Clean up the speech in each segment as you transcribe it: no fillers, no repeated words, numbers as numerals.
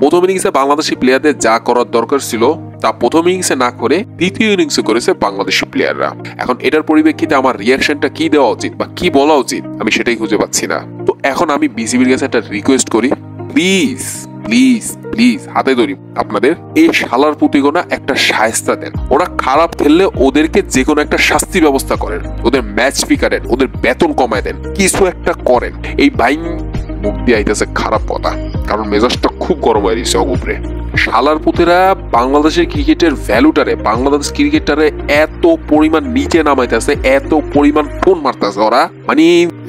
প্রথম ইনিংসে বাংলাদেশি প্লেয়ারদের যা করার দরকার ছিল তা প্রথম ইনিংসে না করে দ্বিতীয় ইনিংসে করেছে বাংলাদেশি প্লেয়াররা। এখন এটার পরিপ্রেক্ষিতে আমার রিয়াকশনটা কি দেওয়া উচিত বা কি বলা উচিত আমি সেটাই খুঁজে পাচ্ছি না। তো এখন আমি বিসিবির কাছে একটা রিকোয়েস্ট করি, প্লিজ প্লিজ প্লিজ হাতে ধরি আপনাদের, এই শালার পুতিগোনা একটা শায়েস্তা দেন। ওরা খারাপ খেললে ওদেরকে যে কোনো একটা শাস্তি ব্যবস্থা করেন, ওদের ম্যাচ ফি কাটেন, ওদের বেতন কমায় দেন, কিছু একটা করেন। এই বাইন মুখ দিয়ে আইতেছে খারাপ কথা, কারণ মেজাজটা খুব গরম হয়ে গেছে অগুপরে। শালার পুতেরা বাংলাদেশের ক্রিকেটের ভ্যালুটারে, বাংলাদেশ ক্রিকেটারে এত পরিমাণ নিচে নামাইতেছে, এত পরিমাণ ফোন মারতেছে ওরা, মানে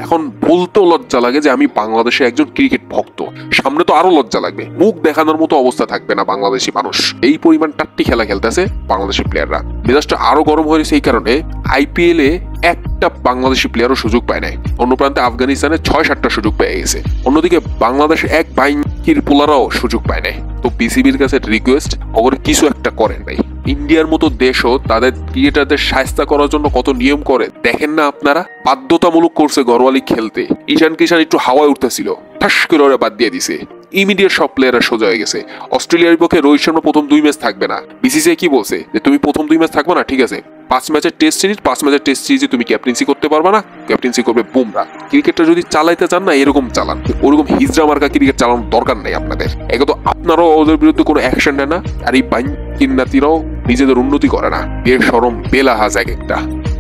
এখন বলতেও লজ্জা লাগে যে আমি বাংলাদেশে একজন ক্রিকেট ভক্ত। সামনে তো আরো লজ্জা লাগবে, মুখ দেখানোর মতো অবস্থা থাকবে না বাংলাদেশি মানুষ। এই পরিমাণ টাট্টি খেলা খেলতেছে বাংলাদেশি প্লেয়াররা। মেজাজটা আরো গরম হয়েছে এই কারণে, আইপিএল এ একটা বাংলাদেশি প্লেয়ারও সুযোগ পায় নাই। অন্য প্রান্তে আফগানিস্তানে 6-7টা সুযোগ পেয়ে গেছে, অন্যদিকে বাংলাদেশ এক বাইকির পোলারাও সুযোগ পায় নাই। তো বিসিবির কাছে রিকোয়েস্ট, ওর কিছু একটা করেন ভাই। ইন্ডিয়ার মতো দেশও তাদের ক্রিকেটারদের শায়েস্তা করার জন্য কত নিয়ম করে দেখেন না আপনারা। বাধ্যতামূলক করছে ঘরোয়া লিগ খেলতে। ঈশান কিষান একটু হাওয়ায় উঠতেছিল, ঠাস করে ওরা বাদ দিয়ে দিছে। ইমিডিয়েট সব প্লেয়াররা সোজা হয়ে গেছে। অস্ট্রেলিয়ার বিপক্ষে রোহিত শর্মা প্রথম 2 ম্যাচ থাকবে না। বিসিসিআই কি বলছে যে তুমি প্রথম 2 ম্যাচ থাকবে না, ঠিক আছে, 5 ম্যাচের টেস্ট সিরিজ, 5 ম্যাচের টেস্ট সিরিজে তুমি ক্যাপ্টেন্সি করতে পারবে না, ক্যাপ্টেন্সি করবে বুমরা। ক্রিকেটটা যদি চালাইতে চান না এরকম চালান, ওরকম হিজড়া মার্কা ক্রিকেট চালানোর দরকার নেই আপনাদের। একে তো আপনারাও ওদের বিরুদ্ধে কোনো অ্যাকশন নেয় না, আর এই বাইন কিন্নাতিরাও নিজেদের উন্নতি করে না। বেশরম বেলাহাজ এক একটা।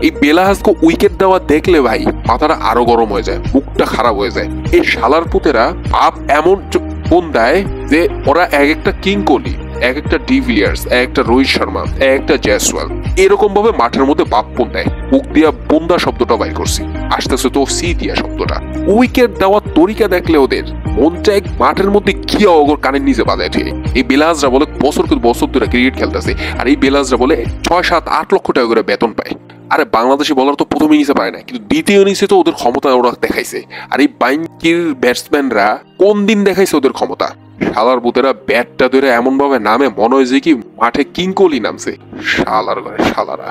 এই বেলাহাজকে উইকেট দেওয়া দেখলে ভাই মাথাটা আরো গরম হয়ে যায়, মুখটা খারাপ হয়ে যায়। এই শালার পুতেরা ভাব এমন ফোন দেয় যে ওরা এক একটা কিং কোহলি, এক একটা ডিভিলিয়ার্স, এক একটা রোহিত শর্মা, এক একটা জয়সওয়াল, এরকম ভাবে মাঠের মধ্যে বাপ ফোন দেয়। মুখ দিয়া বন্দা শব্দটা বাইর করছি, আসতেছে তো সি দিয়া শব্দটা। উইকেট দেওয়ার তরিকা দেখলে ওদের মন চায় মাঠের মধ্যে গিয়ে ওগর কানের নিচে বাজায় ঠিক। এই বেলাজরা বলে বছর ধরে ক্রিকেট খেলতেছে, আর এই বেলাজরা বলে 6-7-8 লক্ষ টাকা করে বেতন পায়। আরে বাংলাদেশি বলার তো প্রথম ইনিংসে পায় না, কিন্তু দ্বিতীয় ইনিংসে তো ওদের ক্ষমতা ওরা দেখাইছে। আর এই বাইনকির ব্যাটসম্যানরা কোন দিন দেখাইছে ওদের ক্ষমতা? শালার বুতেরা ব্যাটটা ধরে এমন ভাবে নামে মনে হয় যে কি মাঠে কিং কোহলি নামছে। শালার ঘরে শালারা।